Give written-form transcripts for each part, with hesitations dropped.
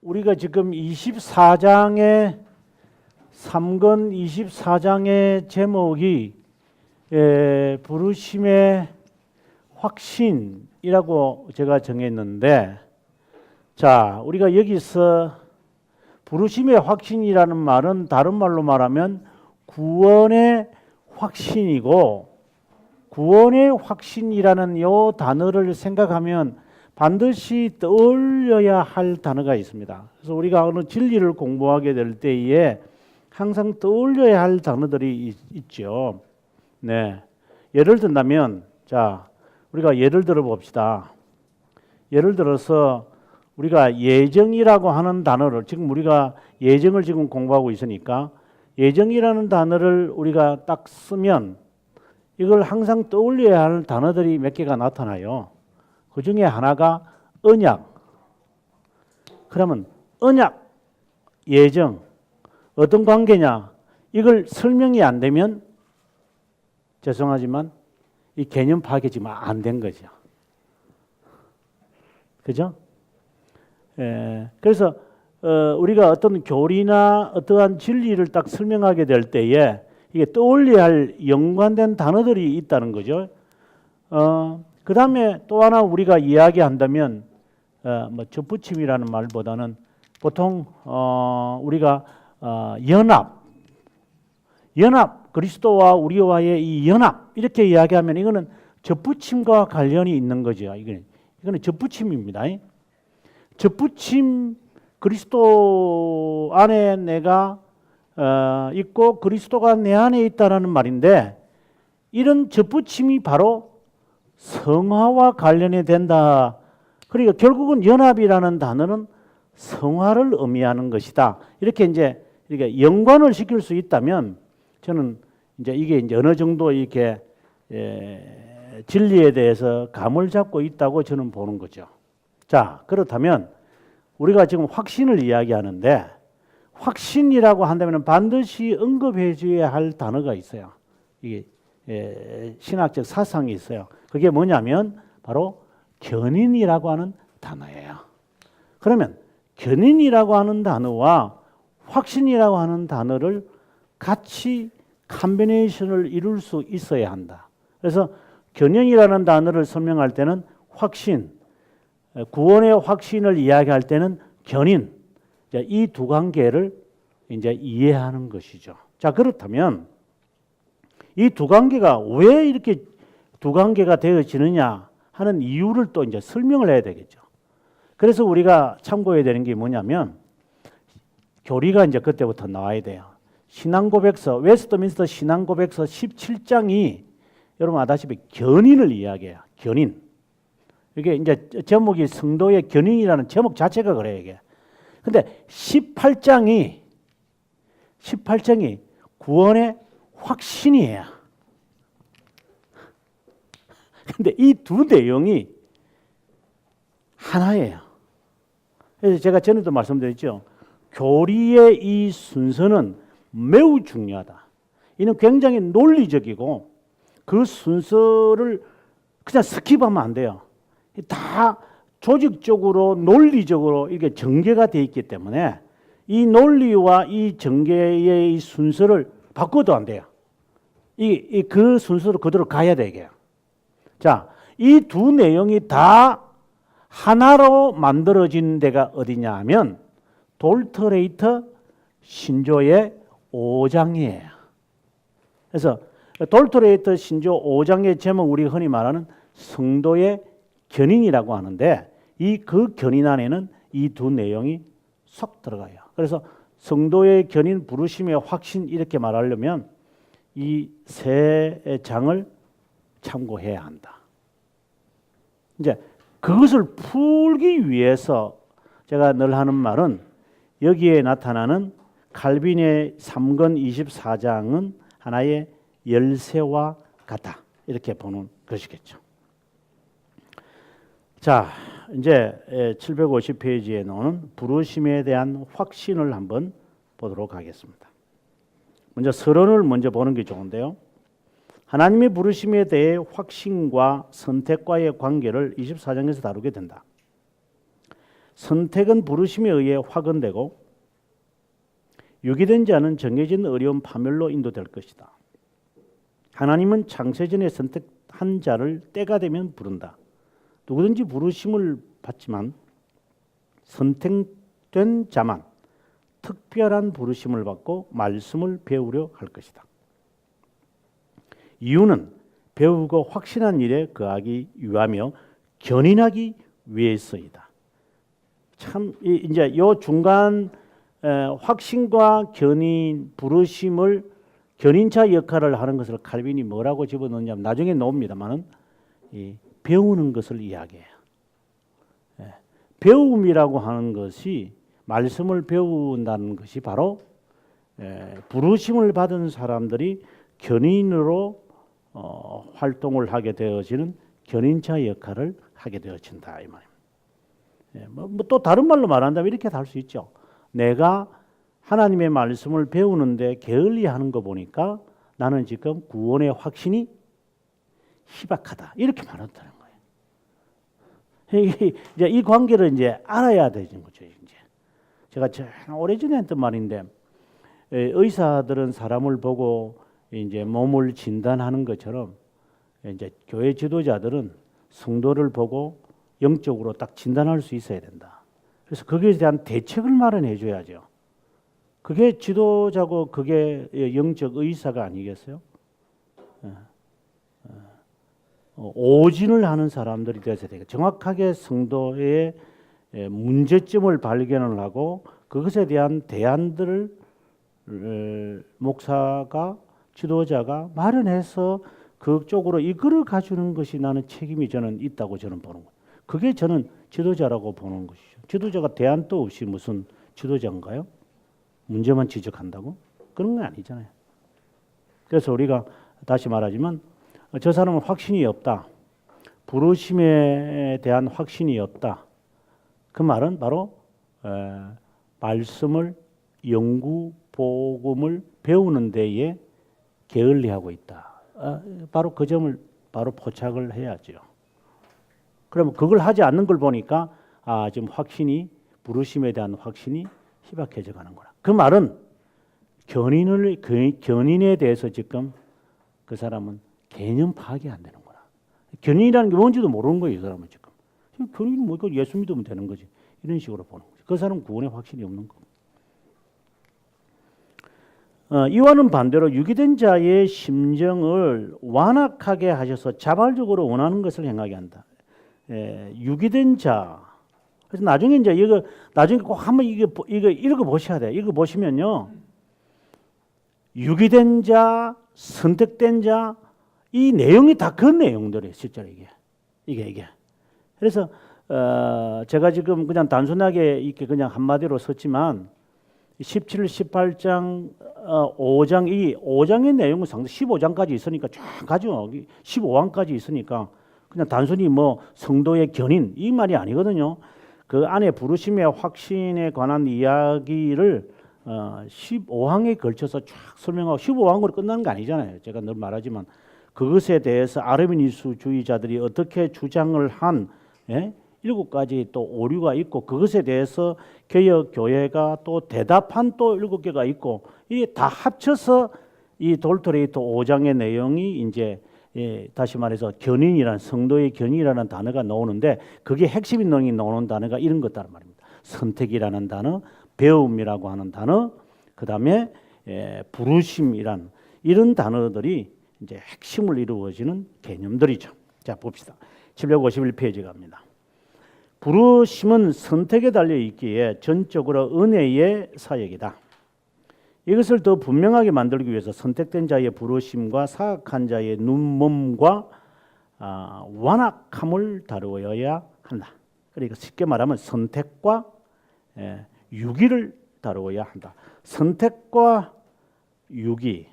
우리가 지금 24장의 3권 24장의 제목이 부르심의 확신이라고 제가 정했는데, 자, 우리가 여기서 부르심의 확신이라는 말은 다른 말로 말하면 구원의 확신이고, 구원의 확신이라는 이 단어를 생각하면 반드시 떠올려야 할 단어가 있습니다. 그래서 우리가 어느 진리를 공부하게 될 때에 항상 떠올려야 할 단어들이 있죠. 네. 예를 든다면, 자, 우리가 예를 들어 봅시다. 예를 들어서 우리가 예정이라고 하는 단어를, 지금 우리가 예정을 지금 공부하고 있으니까 예정이라는 단어를 우리가 딱 쓰면 이걸 항상 떠올려야 할 단어들이 몇 개가 나타나요. 그 중에 하나가 언약. 그러면 언약, 예정, 어떤 관계냐? 이걸 설명이 안 되면 죄송하지만 이 개념 파악이 지금 안 된 거죠. 그죠? 그래서 우리가 어떤 교리나 어떠한 진리를 딱 설명하게 될 때에 이게 떠올려야 할 연관된 단어들이 있다는 거죠. 그 다음에 또 하나 우리가 이야기한다면 뭐 접붙임이라는 말보다는 보통 우리가 연합, 그리스도와 우리와의 이 연합 이렇게 이야기하면 이거는 접붙임과 관련이 있는 거죠. 이거는 접붙임입니다. 접붙임, 그리스도 안에 내가 있고 그리스도가 내 안에 있다라는 말인데, 이런 접붙임이 바로 성화와 관련이 된다. 그러니까 결국은 연합이라는 단어는 성화를 의미하는 것이다. 이렇게 이제 연관을 시킬 수 있다면 저는 이제 이게 어느 정도 이렇게 진리에 대해서 감을 잡고 있다고 저는 보는 거죠. 자, 그렇다면 우리가 지금 확신을 이야기하는데, 확신이라고 한다면 반드시 언급해 줘야 할 단어가 있어요. 이게 신학적 사상이 있어요. 그게 뭐냐면 바로 견인이라고 하는 단어예요. 그러면 견인이라고 하는 단어와 확신이라고 하는 단어를 같이 컴비네이션을 이룰 수 있어야 한다. 그래서 견인이라는 단어를 설명할 때는 확신, 구원의 확신을 이야기할 때는 견인, 이 두 관계를 이제 이해하는 것이죠. 자, 그렇다면 이 두 관계가 왜 이렇게 두 관계가 되어지느냐 하는 이유를 또 이제 설명을 해야 되겠죠. 그래서 우리가 참고해야 되는 게 뭐냐면, 교리가 이제 그때부터 나와야 돼요. 신앙고백서, 웨스트민스터 신앙고백서 17장이 여러분 아다시피 견인을 이야기해요. 견인. 이게 이제 제목이 성도의 견인이라는 제목 자체가 그래요, 이게. 근데 18장이 구원의 확신이에요. 근데 이 두 내용이 하나예요. 그래서 제가 전에도 말씀드렸죠. 교리의 이 순서는 매우 중요하다. 이는 굉장히 논리적이고 그 순서를 그냥 스킵하면 안 돼요. 다 조직적으로 논리적으로 이게 전개가 되어 있기 때문에 이 논리와 이 전개의 이 순서를 바꿔도 안 돼요. 그 순서로 그대로 가야 되게요. 자, 이 두 내용이 다 하나로 만들어진 데가 어디냐 하면 돌터레이터 신조의 5장이에요. 그래서 돌터레이터 신조 5장의 제목, 우리가 흔히 말하는 성도의 견인이라고 하는데, 그 견인 안에는 이 두 내용이 쏙 들어가요. 그래서 성도의 견인, 부르심의 확신 이렇게 말하려면 이 세 장을 참고해야 한다. 이제 그것을 풀기 위해서 제가 늘 하는 말은, 여기에 나타나는 칼빈의 3권 24장은 하나의 열쇠와 같다. 이렇게 보는 것이겠죠. 자, 이제 750페이지에 나오는 부르심에 대한 확신을 한번 보도록 하겠습니다. 먼저 서론을 먼저 보는 게 좋은데요. 하나님의 부르심에 대해 확신과 선택과의 관계를 24장에서 다루게 된다. 선택은 부르심에 의해 확언되고 유기된 자는 정해진 어려움 파멸로 인도될 것이다. 하나님은 창세전에 선택한 자를 때가 되면 부른다. 누구든지 부르심을 받지만 선택된 자만 특별한 부르심을 받고 말씀을 배우려 할 것이다. 이유는 배우고 확신한 일에 거하기 위하며 견인하기 위해서이다. 참 이제 요 중간 확신과 견인, 부르심을 견인차 역할을 하는 것을 칼빈이 뭐라고 집어넣냐면 나중에 나옵니다만은 배우는 것을 이야기해요. 배움이라고 하는 것이 말씀을 배운다는 것이 바로 부르심을 받은 사람들이 견인으로 활동을 하게 되어지는 견인차 역할을 하게 되어진다 이 말입니다. 또 다른 말로 말한다면 이렇게 할 수 있죠. 내가 하나님의 말씀을 배우는데 게을리하는 거 보니까 나는 지금 구원의 확신이 희박하다 이렇게 말한다는 거예요. 이제 이 관계를 이제 알아야 되는 거죠. 이제 제가 오래전에 했던 말인데 의사들은 사람을 보고 이제 몸을 진단하는 것처럼 이제 교회 지도자들은 성도를 보고 영적으로 딱 진단할 수 있어야 된다. 그래서 거기에 대한 대책을 마련해 줘야죠. 그게 지도자고 그게 영적 의사가 아니겠어요? 오진을 하는 사람들이 되어야 되니까 정확하게 성도의 문제점을 발견을 하고 그것에 대한 대안들을 목사가 지도자가 마련해서 그쪽으로 이끌어 가주는 것이 나는 책임이 저는 있다고 저는 보는 거예요. 그게 저는 지도자라고 보는 것이죠. 지도자가 대안도 없이 무슨 지도자인가요? 문제만 지적한다고? 그런 건 아니잖아요. 그래서 우리가 다시 말하지만 저 사람은 확신이 없다. 부르심에 대한 확신이 없다. 그 말은 바로 말씀을 연구, 복음을 배우는 데에 게을리하고 있다. 바로 그 점을 바로 포착을 해야죠. 그러면 그걸 하지 않는 걸 보니까 지금 확신이 부르심에 대한 확신이 희박해져 가는 거라. 그 말은 견인에 대해서 지금 그 사람은 개념 파악이 안 되는 거라. 견인이라는 게 뭔지도 모르는 거예요, 이 사람은 지금. 견인은 뭐 예수 믿으면 되는 거지. 이런 식으로 보는 거지. 그 사람은 구원의 확신이 없는 거. 이와는 반대로 유기된 자의 심정을 완악하게 하셔서 자발적으로 원하는 것을 행하게 한다. 유기된 자. 그래서 나중에 이제 이거 나중에 꼭 한번 이거 읽어 보셔야 돼요. 이거 보시면요, 유기된 자, 선택된 자, 이 내용이 다 그 내용들이에요, 실제로 이게. 그래서 제가 지금 그냥 단순하게 이렇게 그냥 한마디로 썼지만 17, 18장, 5장 이 5장의 내용은 상당히 15장까지 있으니까 쫙 가죠. 15왕까지 있으니까 그냥 단순히 뭐 성도의 견인 이 말이 아니거든요. 그 안에 부르심의 확신에 관한 이야기를 15항에 걸쳐서 쫙 설명하고 15항으로 끝나는 거 아니잖아요. 제가 늘 말하지만 그것에 대해서 아르미니스주의자들이 어떻게 주장을 한 7가지 또 오류가 있고 그것에 대해서 개혁 교회가 또 대답한 또 7개가 있고 이게 다 합쳐서 이 돌토레이터 5장의 내용이 이제 다시 말해서 견인이라는 성도의 견인이라는 단어가 나오는데 그게 핵심 내용이 나오는 단어가 이런 것다란 말입니다. 선택이라는 단어, 배움이라고 하는 단어, 그 다음에 부르심이란 이런 단어들이 이제 핵심을 이루어지는 개념들이죠. 자 봅시다. 751페이지 갑니다. 부르심은 선택에 달려 있기에 전적으로 은혜의 사역이다. 이것을 더 분명하게 만들기 위해서 선택된 자의 부르심과 사악한 자의 눈먼과 완악함을 다루어야 한다. 그러니까 쉽게 말하면 선택과 유기를 다루어야 한다. 선택과 유기,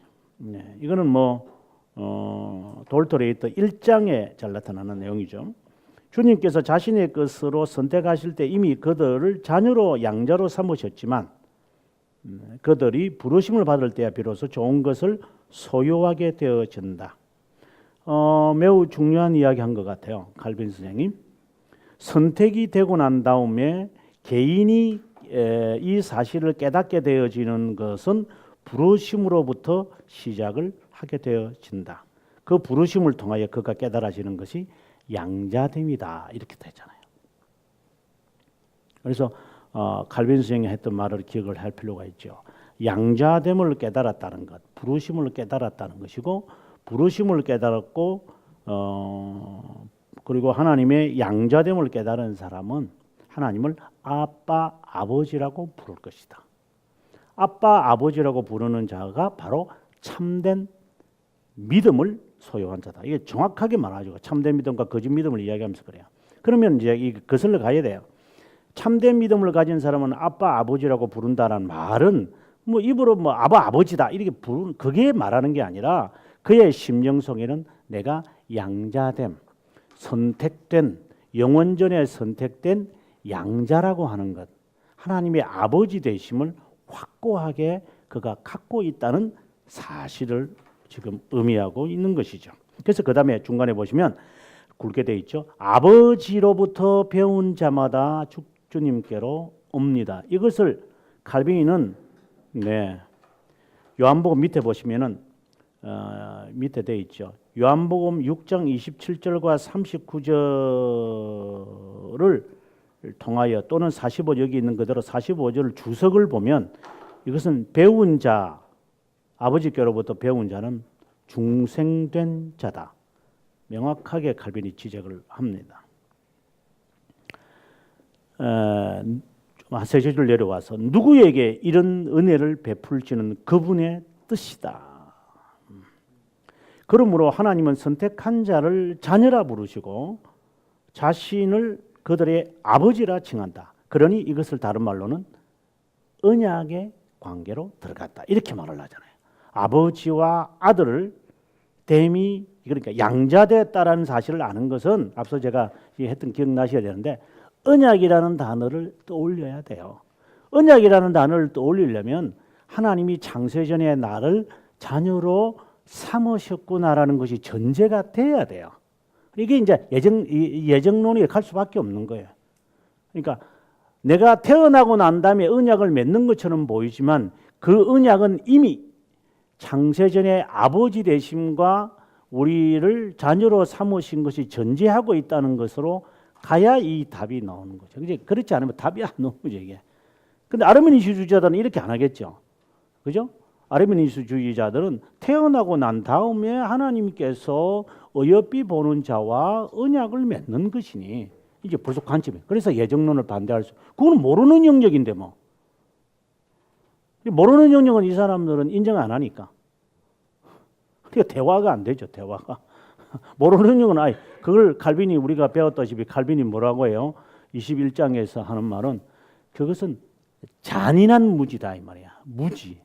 이거는 뭐 돌토레이터 1장에 잘 나타나는 내용이죠. 주님께서 자신의 것으로 선택하실 때 이미 그들을 자녀로 양자로 삼으셨지만 그들이 부르심을 받을 때야 비로소 좋은 것을 소유하게 되어진다. 매우 중요한 이야기 한 것 같아요. 칼빈 선생님. 선택이 되고 난 다음에 개인이 이 사실을 깨닫게 되어지는 것은 부르심으로부터 시작을 하게 되어진다. 그 부르심을 통하여 그가 깨달아지는 것이 양자됨이다. 이렇게 되잖아요. 그래서 칼빈 스님이 했던 말을 기억을 할 필요가 있죠. 양자됨을 깨달았다는 것, 부르심을 깨달았다는 것이고, 부르심을 깨달았고 그리고 하나님의 양자됨을 깨달은 사람은 하나님을 아빠, 아버지라고 부를 것이다. 아빠, 아버지라고 부르는 자가 바로 참된 믿음을 소유한 자다. 이게 정확하게 말하죠. 참된 믿음과 거짓 믿음을 이야기하면서 그래요. 그러면 이제 이 거슬러 가야 돼요. 참된 믿음을 가진 사람은 아빠, 아버지라고 부른다는 말은 뭐 입으로 뭐 아빠, 아버지다 이렇게 부르는 그게 말하는 게 아니라 그의 심령 속에는 내가 양자됨, 선택된 영원전에 선택된 양자라고 하는 것, 하나님의 아버지 되심을 확고하게 그가 갖고 있다는 사실을 지금 의미하고 있는 것이죠. 그래서 그 다음에 중간에 보시면 굵게 되어 있죠. 아버지로부터 배운 자마다 주님께로 옵니다. 이것을 칼빈은 요한복음 밑에 보시면은 밑에 되어 있죠. 요한복음 6장 27절과 39절을 통하여 또는 45 여기 있는 그대로 45절 주석을 보면 이것은 배운 자, 아버지께로부터 배운 자는 중생된 자다. 명확하게 칼빈이 지적을 합니다. 세 줄 내려와서 누구에게 이런 은혜를 베풀지는 그분의 뜻이다. 그러므로 하나님은 선택한 자를 자녀라 부르시고 자신을 그들의 아버지라 칭한다. 그러니 이것을 다른 말로는 언약의 관계로 들어갔다. 이렇게 말을 하잖아요. 아버지와 아들을 됨이 그러니까 양자되었다라는 사실을 아는 것은 앞서 제가 했던 기억나셔야 되는데 언약이라는 단어를 떠올려야 돼요. 언약이라는 단어를 떠올리려면 하나님이 창세전에 나를 자녀로 삼으셨구나라는 것이 전제가 돼야 돼요. 이게 이제 예정론이 갈 수밖에 없는 거예요. 그러니까 내가 태어나고 난 다음에 언약을 맺는 것처럼 보이지만 그 언약은 이미 창세전에 아버지 되심과 우리를 자녀로 삼으신 것이 전제하고 있다는 것으로 가야 이 답이 나오는 거죠. 그렇지 않으면 답이 안 나오는 거죠, 이게. 근데 아르메니스주의자들은 이렇게 안 하겠죠. 그죠? 아르메니스주의자들은 태어나고 난 다음에 하나님께서 어여삐 보는 자와 언약을 맺는 것이니 이게 벌써 관점이에요. 그래서 예정론을 반대할 수. 그건 모르는 영역인데 뭐. 모르는 영역은 이 사람들은 인정 안 하니까. 그러니까 대화가 안 되죠. 대화가. 모르는 영역은 아예 그걸 칼빈이 우리가 배웠다시피 칼빈이 뭐라고 해요? 21장에서 하는 말은 그것은 잔인한 무지다 이 말이야. 무지.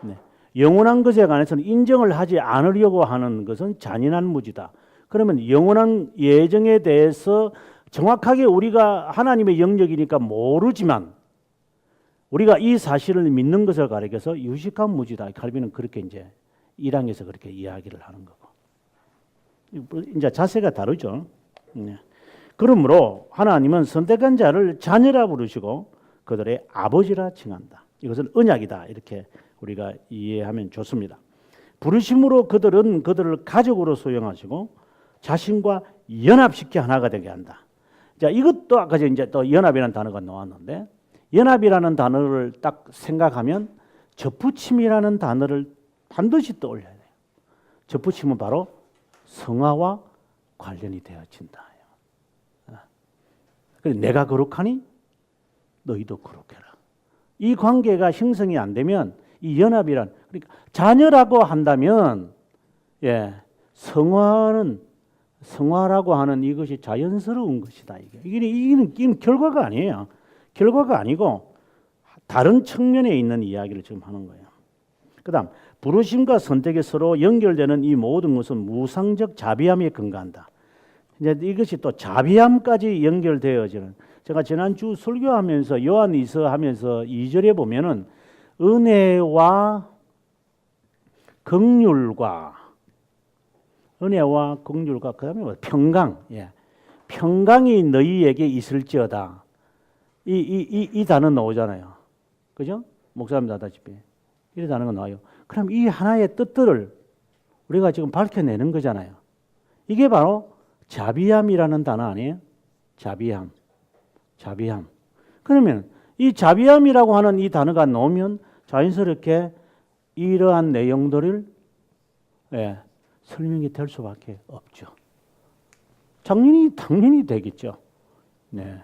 네. 영원한 것에 관해서는 인정을 하지 않으려고 하는 것은 잔인한 무지다. 그러면 영원한 예정에 대해서 정확하게 우리가 하나님의 영역이니까 모르지만 우리가 이 사실을 믿는 것을 가리켜서 유식한 무지다. 칼빈은 그렇게 이제 1항에서 그렇게 이야기를 하는 거고. 이제 자세가 다르죠. 네. 그러므로 하나님은 선택한 자를 자녀라 부르시고 그들의 아버지라 칭한다. 이것은 언약이다. 이렇게 우리가 이해하면 좋습니다. 부르심으로 그들은 그들을 가족으로 소용하시고 자신과 연합시켜 하나가 되게 한다. 자, 이것도 아까 이제 또 연합이라는 단어가 나왔는데 연합이라는 단어를 딱 생각하면 접붙임이라는 단어를 반드시 떠올려야 돼요. 접붙임은 바로 성화와 관련이 되어진다. 그래서 내가 거룩하니 너희도 거룩해라. 이 관계가 형성이 안 되면 이 연합이란 그러니까 자녀라고 한다면 성화라고 하는 이것이 자연스러운 것이다. 이게 결과가 아니에요. 결과가 아니고 다른 측면에 있는 이야기를 지금 하는 거예요. 그다음 부르심과 선택이 서로 연결되는 이 모든 것은 무상적 자비함에 근거한다. 이제 이것이 또 자비함까지 연결되어지는. 제가 지난주 설교하면서 요한이서 하면서 2절에 보면은 은혜와 긍휼과 그다음에 평강, 평강이 너희에게 있을지어다. 이 단어 나오잖아요. 그죠? 목사님도 아다시피. 이 단어가 나와요. 그럼 이 하나의 뜻들을 우리가 지금 밝혀내는 거잖아요. 이게 바로 자비함이라는 단어 아니에요? 자비함. 자비함. 그러면 이 자비함이라고 하는 이 단어가 나오면 자연스럽게 이러한 내용들을 설명이 될 수밖에 없죠. 당연히 되겠죠. 네.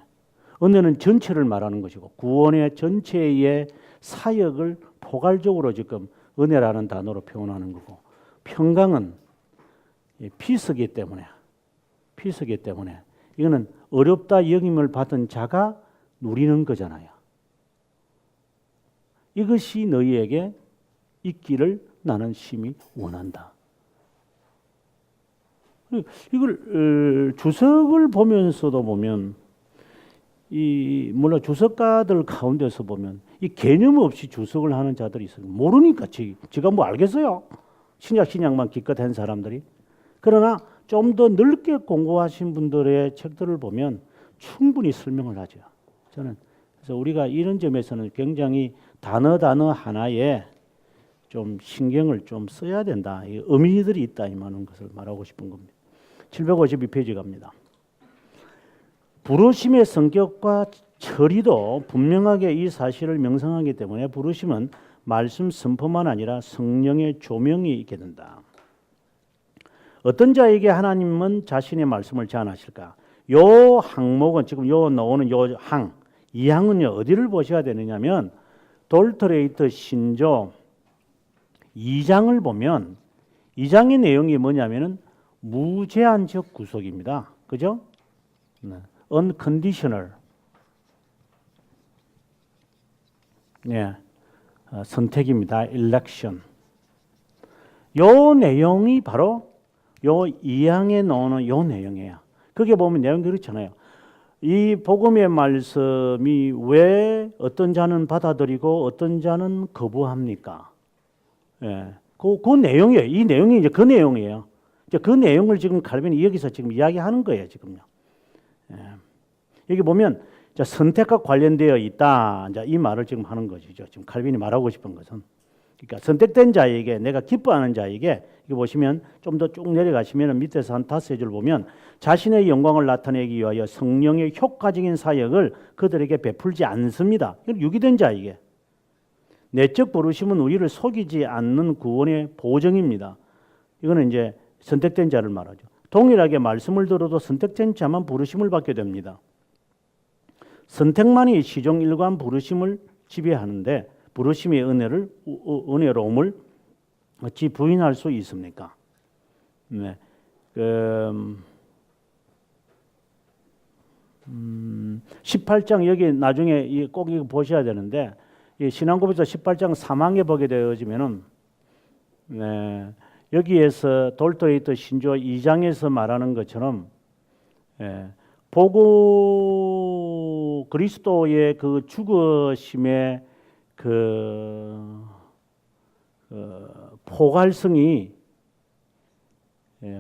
은혜는 전체를 말하는 것이고 구원의 전체의 사역을 포괄적으로 지금 은혜라는 단어로 표현하는 거고 평강은 피서기 때문에 이거는 어렵다 여김을 받은 자가 누리는 거잖아요. 이것이 너희에게 있기를 나는 심히 원한다. 이걸 주석을 보면서도 보면 물론 주석가들 가운데서 보면 이 개념 없이 주석을 하는 자들이 있어요. 모르니까 지가 뭐 알겠어요. 신약만 기껏 한 사람들이. 그러나 좀 더 넓게 공부하신 분들의 책들을 보면 충분히 설명을 하죠. 그래서 우리가 이런 점에서는 굉장히 단어 하나에 좀 신경을 좀 써야 된다. 의미들이 있다 이만한 것을 말하고 싶은 겁니다. 752페이지 갑니다. 부르심의 성격과 처리도 분명하게 이 사실을 명상하기 때문에 부르심은 말씀 선포만 아니라 성령의 조명이 있게 된다. 어떤 자에게 하나님은 자신의 말씀을 제안하실까? 요 항목은 지금 요 나오는 이 항은요 어디를 보셔야 되느냐면 돌트레이트 신조 2장을 보면 2장의 내용이 뭐냐면은 무제한적 구속입니다. 그죠? unconditional. 선택입니다. election. 요 내용이 바로 요 2항에 나오는 요 내용이에요. 거기에 보면 내용이 그렇잖아요. 이 복음의 말씀이 왜 어떤 자는 받아들이고 어떤 자는 거부합니까? 그 내용이에요. 이 내용이 이제 그 내용이에요. 이제 그 내용을 지금 칼빈이 여기서 지금 이야기하는 거예요, 지금요. 여기 보면 선택과 관련되어 있다. 이제 이 말을 지금 하는 것이죠. 지금 칼빈이 말하고 싶은 것은. 그러니까 선택된 자에게, 내가 기뻐하는 자에게, 이거 보시면 좀 더 쭉 내려가시면 밑에서 한 5줄 보면 자신의 영광을 나타내기 위하여 성령의 효과적인 사역을 그들에게 베풀지 않습니다. 이건 유기된 자에게. 내적 부르심은 우리를 속이지 않는 구원의 보증입니다. 이거는 이제 선택된 자를 말하죠. 동일하게 말씀을 들어도 선택된 자만 부르심을 받게 됩니다. 선택만이 시종일관 부르심을 지배하는데 부르심의 은혜로움을 어찌 부인할 수 있습니까? 18장 여기 나중에 꼭 이거 보셔야 되는데 신앙고백서 18장 3항에 보게 되어지면은 여기에서 돌토레이트 신조 2장에서 말하는 것처럼 보고 그리스도의 그 죽으심의 포괄성이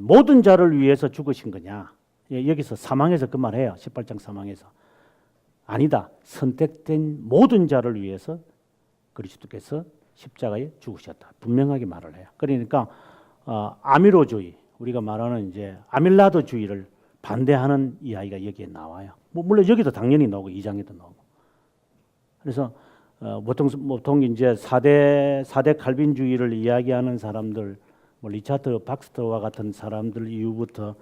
모든 자를 위해서 죽으신 거냐? 여기서 사망에서 그 말해요. 18장 사망에서. 아니다. 선택된 모든 자를 위해서 그리스도께서 십자가에 죽으셨다. 분명하게 말을 해요. 그러니까 아미로주의, 우리가 말하는 이제 아밀라도주의를 반대하는 이야기가 여기에 나와요. 물론 여기도 당연히 나오고 2장에도 나오고. 그래서 보통 이제 4대 칼빈주의를 이야기하는 사람들, 리차드 박스터와 같은 사람들 이후부터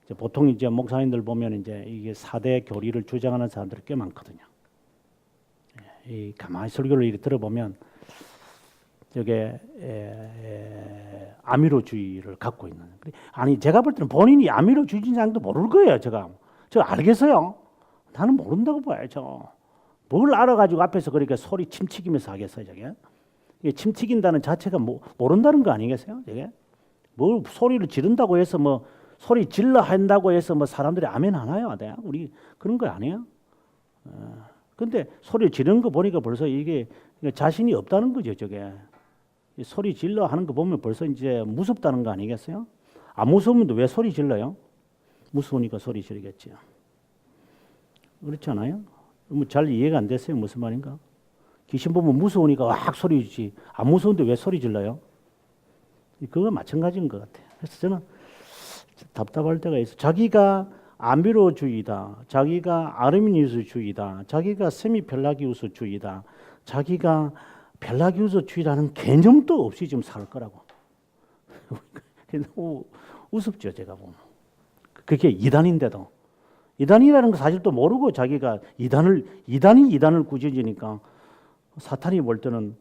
이제 보통 이제 목사님들 보면 이제 이게 4대 교리를 주장하는 사람들이 꽤 많거든요. 이 가만히 설교를 이렇게 들어보면 저게 아미로주의를 갖고 있는. 아니 제가 볼 때는 본인이 아미로주의인지도 모를 거예요. 저 알겠어요. 나는 모른다고 봐야죠. 뭘 알아가지고 앞에서 그렇게 소리 침튀기면서 하겠어요, 저게? 이게 침튀긴다는 자체가 모른다는 거 아니겠어요, 저게? 뭘 소리를 지른다고 해서 뭐 소리 질러 한다고 해서 뭐 사람들이 아멘 하나요? 우리 그런 거 아니에요? 근데 소리 지르는 거 보니까 벌써 이게 자신이 없다는 거죠, 저게. 소리 질러 하는 거 보면 벌써 이제 무섭다는 거 아니겠어요? 안 무서우면 왜 소리 질러요? 무서우니까 소리 지르겠죠. 그렇지 않아요? 뭐 잘 이해가 안 됐어요. 무슨 말인가? 귀신 보면 무서우니까 왁 소리 지지. 안 무서운데 왜 소리 질러요? 그거 마찬가지인 것 같아요. 그래서 저는 답답할 때가 있어. 자기가 아미로주의다, 자기가 아르미니우스주의다, 자기가 세미펠라기우스주의다, 자기가 펠라기우스주의라는 개념도 없이 지금 살 거라고. 너무 우습죠, 제가 보면. 그게 이단인데도. 이단이라는 거 사실 또 모르고 자기가 이단이 꾸짖으니까 사탄이 볼 때는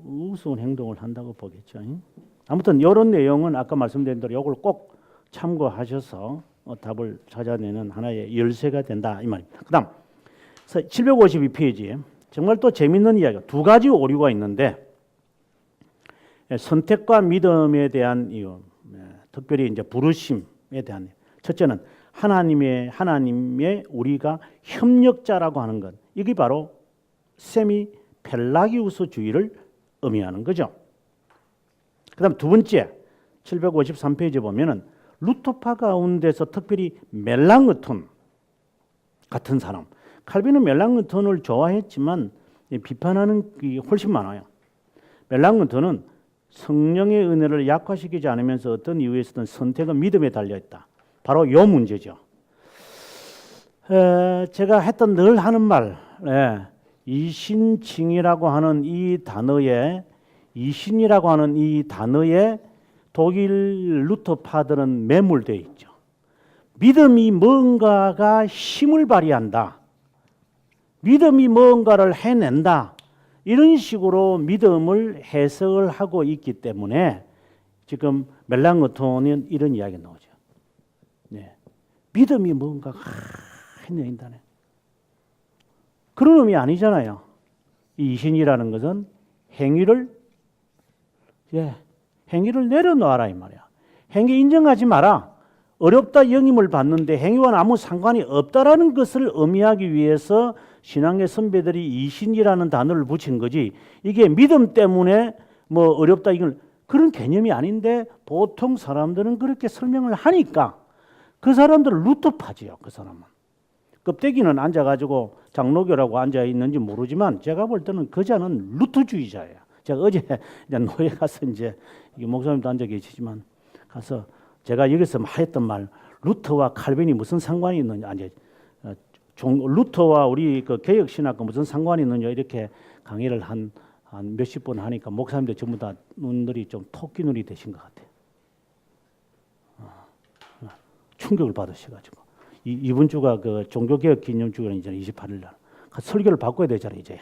우스운 행동을 한다고 보겠죠. 아무튼 이런 내용은 아까 말씀드린 대로 이걸 꼭 참고하셔서 답을 찾아내는 하나의 열쇠가 된다 이 말입니다. 그다음 752페이지 정말 또 재밌는 이야기가 두 가지 오류가 있는데 선택과 믿음에 대한 이유, 특별히 이제 부르심에 대한 첫째는 하나님의 우리가 협력자라고 하는 것, 이게 바로 세미 펠라기우스주의를 의미하는 거죠. 그다음 두 번째 753페이지 보면은 루터파 가운데서 특별히 멜랑흐톤 같은 사람, 칼빈은 멜랑흐톤을 좋아했지만 비판하는 게 훨씬 많아요. 멜랑흐톤은 성령의 은혜를 약화시키지 않으면서 어떤 이유에서든 선택은 믿음에 달려있다. 바로 이 문제죠. 제가 했던 늘 하는 말, 이신칭이라고 하는 이 단어에 이신이라고 하는 이 단어에 독일 루터파들은 매몰되어 있죠. 믿음이 뭔가가 힘을 발휘한다. 믿음이 뭔가를 해낸다. 이런 식으로 믿음을 해석을 하고 있기 때문에 지금 멜랑흐톤은 이런 이야기가 나오죠. 네. 믿음이 뭔가가 해낸다네. 그런 의미 아니잖아요. 이 이신이라는 것은 행위를 내려놓아라 이 말이야. 행위 인정하지 마라. 어렵다 영임을 받는데 행위와는 아무 상관이 없다라는 것을 의미하기 위해서 신앙의 선배들이 이신이라는 단어를 붙인 거지. 이게 믿음 때문에 뭐 어렵다 이건 그런 개념이 아닌데 보통 사람들은 그렇게 설명을 하니까 그 사람들은 루터파지요. 그 사람은. 껍데기는 앉아가지고 장로교라고 앉아 있는지 모르지만 제가 볼 때는 그 자는 루터주의자예요. 제가 어제 노예 가서 이제 목사님도 앉아 계시지만 가서 제가 여기서 했던 말 루터와 칼빈이 무슨 상관이 있느냐 아니 루터와 우리 그 개혁 신학과 무슨 상관이 있느냐 이렇게 강의를 한 몇십 번 하니까 목사님들 전부 다 눈들이 좀 토끼 눈이 되신 것 같아요. 충격을 받으셔가지고 이번 주가 그 종교개혁 기념주가 이제 28일 날 설교를 바꿔야 되잖아요 이제.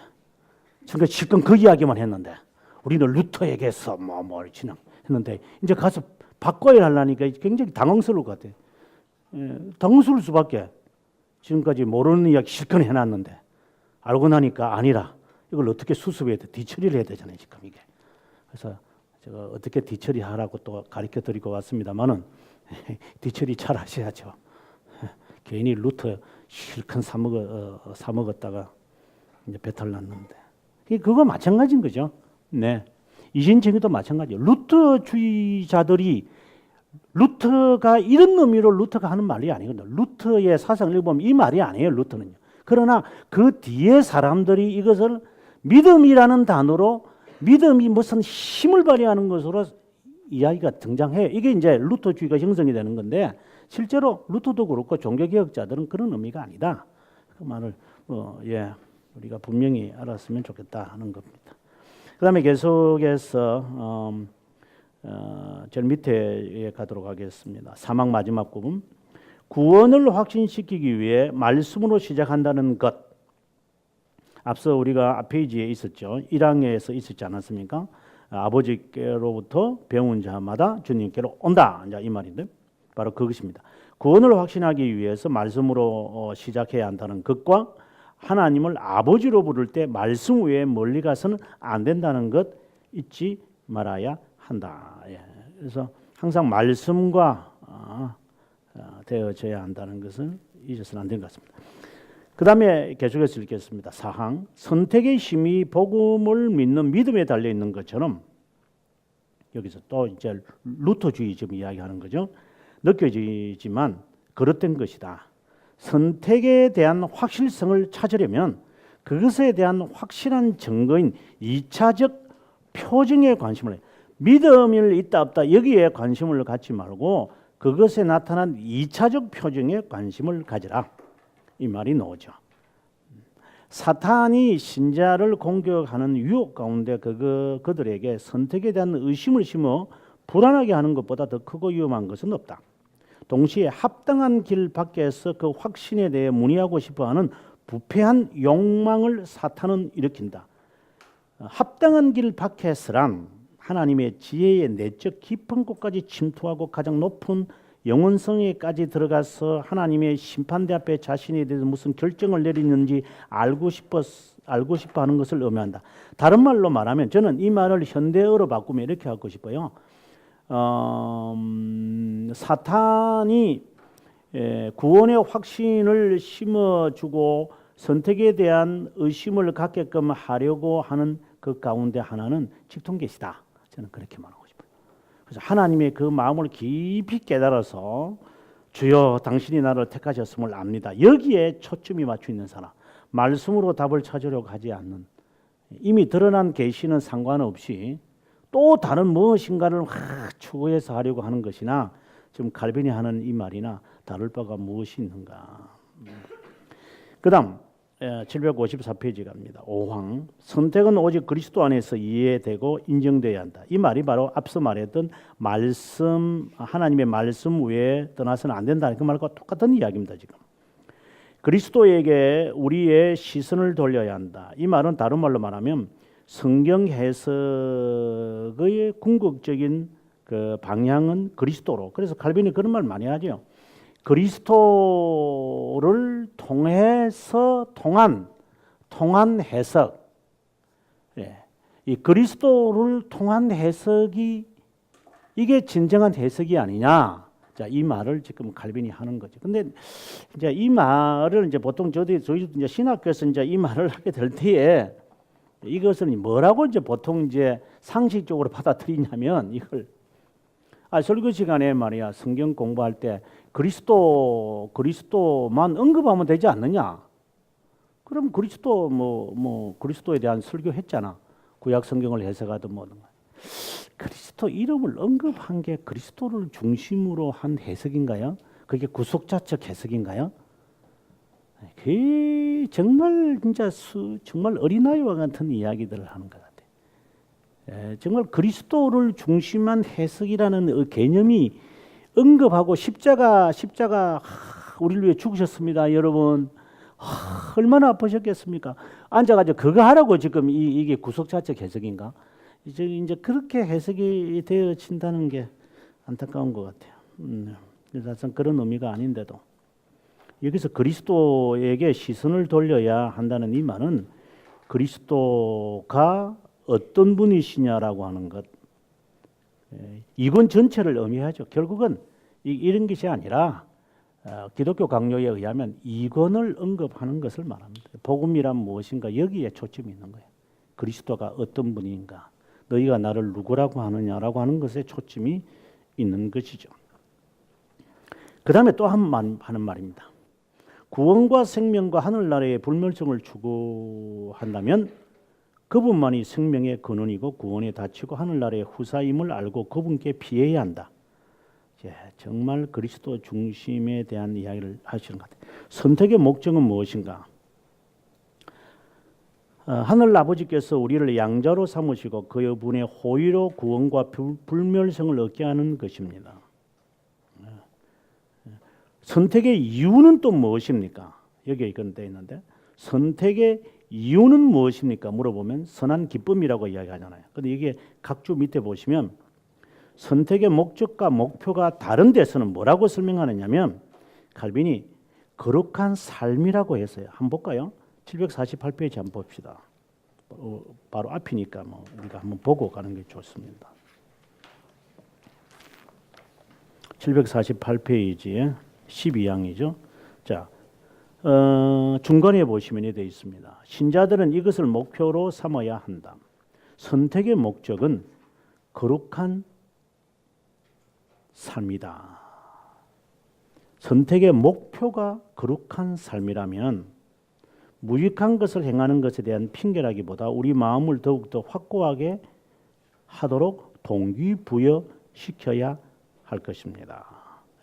그러니까 지금 그 이야기만 했는데 우리는 루터에게서 뭐 진행했는데 이제 가서 바꿔야 하려니까 굉장히 당황스러울 것 같아요. 당황스러울 수밖에. 지금까지 모르는 이야기 실컷 해놨는데 알고 나니까 아니라 이걸 어떻게 수습해야 돼? 뒤처리를 해야 되잖아요 지금 이게. 그래서 제가 어떻게 뒤처리하라고 또 가르쳐드리고 왔습니다만은 뒤처리 잘 하셔야죠. 괜히 루터 실컷 사먹었다가 이제 배탈 났는데 그거 마찬가지인 거죠. 네, 이신칭도 마찬가지예요. 루터주의자들이 루터가 이런 의미로 루터가 하는 말이 아니거든요. 루터의 사상을 읽어보면 이 말이 아니에요. 루터는요. 그러나 그 뒤에 사람들이 이것을 믿음이라는 단어로 믿음이 무슨 힘을 발휘하는 것으로 이야기가 등장해요. 이게 이제 루터주의가 형성이 되는 건데 실제로 루터도 그렇고 종교개혁자들은 그런 의미가 아니다. 그 말을 우리가 분명히 알았으면 좋겠다 하는 겁니다. 그 다음에 계속해서 제일 밑에 가도록 하겠습니다. 사막 마지막 부분. 구원을 확신시키기 위해 말씀으로 시작한다는 것. 앞서 우리가 페이지에 있었죠. 1항에서 있었지 않았습니까? 아버지께로부터 배운 자마다 주님께로 온다. 이 말인데 바로 그것입니다. 구원을 확신하기 위해서 말씀으로 시작해야 한다는 것과 하나님을 아버지로 부를 때 말씀 외에 멀리 가서는 안 된다는 것 잊지 말아야 한다. 그래서 항상 말씀과 되어져야 한다는 것을 잊어서는 안 되는 것 같습니다. 그 다음에 계속해서 읽겠습니다. 4항 선택의 힘이 복음을 믿는 믿음에 달려 있는 것처럼 여기서 또 이제 루터주의 지금 이야기하는 거죠. 느껴지지만 그릇된 것이다. 선택에 대한 확실성을 찾으려면 그것에 대한 확실한 증거인 2차적 표징에 관심을 해요. 믿음이 있다 없다 여기에 관심을 갖지 말고 그것에 나타난 2차적 표징에 관심을 가지라. 이 말이 나오죠. 사탄이 신자를 공격하는 유혹 가운데 그들에게 선택에 대한 의심을 심어 불안하게 하는 것보다 더 크고 위험한 것은 없다. 동시에 합당한 길 밖에서 그 확신에 대해 문의하고 싶어하는 부패한 욕망을 사탄은 일으킨다. 합당한 길 밖에서란 하나님의 지혜의 내적 깊은 곳까지 침투하고 가장 높은 영혼성에까지 들어가서 하나님의 심판대 앞에 자신에 대해서 무슨 결정을 내리는지 알고 싶어 하는 것을 의미한다. 다른 말로 말하면 저는 이 말을 현대어로 바꾸면 이렇게 하고 싶어요. 사탄이 구원의 확신을 심어주고 선택에 대한 의심을 갖게끔 하려고 하는 그 가운데 하나는 직통계시다. 저는 그렇게 말하고 싶어요. 그래서 하나님의 그 마음을 깊이 깨달아서 주여 당신이 나를 택하셨음을 압니다. 여기에 초점이 맞춰 있는 사람, 말씀으로 답을 찾으려고 하지 않는, 이미 드러난 계시는 상관없이 또 다른 무엇인가를 추구해서 하려고 하는 것이나 지금 칼빈이 하는 이 말이나 다를 바가 무엇이 있는가. 그 다음 754페이지 갑니다. 5항 선택은 오직 그리스도 안에서 이해되고 인정되어야 한다. 이 말이 바로 앞서 말했던 말씀, 하나님의 말씀 외에 떠나서는 안 된다. 그 말과 똑같은 이야기입니다. 지금 그리스도에게 우리의 시선을 돌려야 한다. 이 말은 다른 말로 말하면 성경 해석의 궁극적인 그 방향은 그리스도로. 그래서 칼빈이 그런 말 많이 하죠. 그리스도를 통해서 통한 해석. 이 그리스도를 통한 해석이 이게 진정한 해석이 아니냐. 자, 이 말을 지금 칼빈이 하는 거죠. 근데 이제 이 말을 이제 보통 저희 이제 신학교에서 이제 이 말을 하게 될 때에 이것을 뭐라고 이제 보통 이제 상식적으로 받아들이냐면 이걸 설교 시간에 말이야 성경 공부할 때 그리스도만 언급하면 되지 않느냐? 그럼 그리스도 그리스도에 대한 설교했잖아. 구약 성경을 해석하든 뭐든. 그리스도 이름을 언급한 게 그리스도를 중심으로 한 해석인가요? 그게 구속자적 해석인가요? 그 정말 진짜 정말 어린아이와 같은 이야기들을 하는 것 같아요. 정말 그리스도를 중심한 해석이라는 개념이 언급하고 십자가 우리를 위해 죽으셨습니다, 여러분. 얼마나 아프셨겠습니까? 앉아가지고 그거 하라고 지금 이게 구속자적 해석인가? 이제 그렇게 해석이 되어진다는 게 안타까운 것 같아요. 사실 그런 의미가 아닌데도 여기서 그리스도에게 시선을 돌려야 한다는 이 말은 그리스도가 어떤 분이시냐라고 하는 것, 이권 전체를 의미하죠. 결국은 이런 것이 아니라 기독교 강요에 의하면 이권을 언급하는 것을 말합니다. 복음이란 무엇인가 여기에 초점이 있는 거예요. 그리스도가 어떤 분인가, 너희가 나를 누구라고 하느냐라고 하는 것에 초점이 있는 것이죠. 그 다음에 또 하는 말입니다. 구원과 생명과 하늘나라의 불멸성을 추구한다면 그분만이 생명의 근원이고 구원에 닫히고 하늘나라의 후사임을 알고 그분께 피해야 한다. 정말 그리스도 중심에 대한 이야기를 하시는 것 같아요. 선택의 목적은 무엇인가? 하늘 아버지께서 우리를 양자로 삼으시고 그분의 호의로 구원과 불멸성을 얻게 하는 것입니다. 선택의 이유는 또 무엇입니까? 여기에 이건 되어 있는데 선택의 이유는 무엇입니까? 물어보면 선한 기쁨이라고 이야기하잖아요. 그런데 이게 각주 밑에 보시면 선택의 목적과 목표가 다른 데서는 뭐라고 설명하느냐면 칼빈이 거룩한 삶이라고 했어요. 한번 볼까요? 748페이지 한번 봅시다. 바로 앞이니까 우리가 한번 보고 가는 게 좋습니다. 748페이지에 12항이죠. 자, 중간에 보시면 되어 있습니다. 신자들은 이것을 목표로 삼아야 한다. 선택의 목적은 거룩한 삶이다. 선택의 목표가 거룩한 삶이라면 무익한 것을 행하는 것에 대한 핑계라기보다 우리 마음을 더욱더 확고하게 하도록 동기부여시켜야 할 것입니다.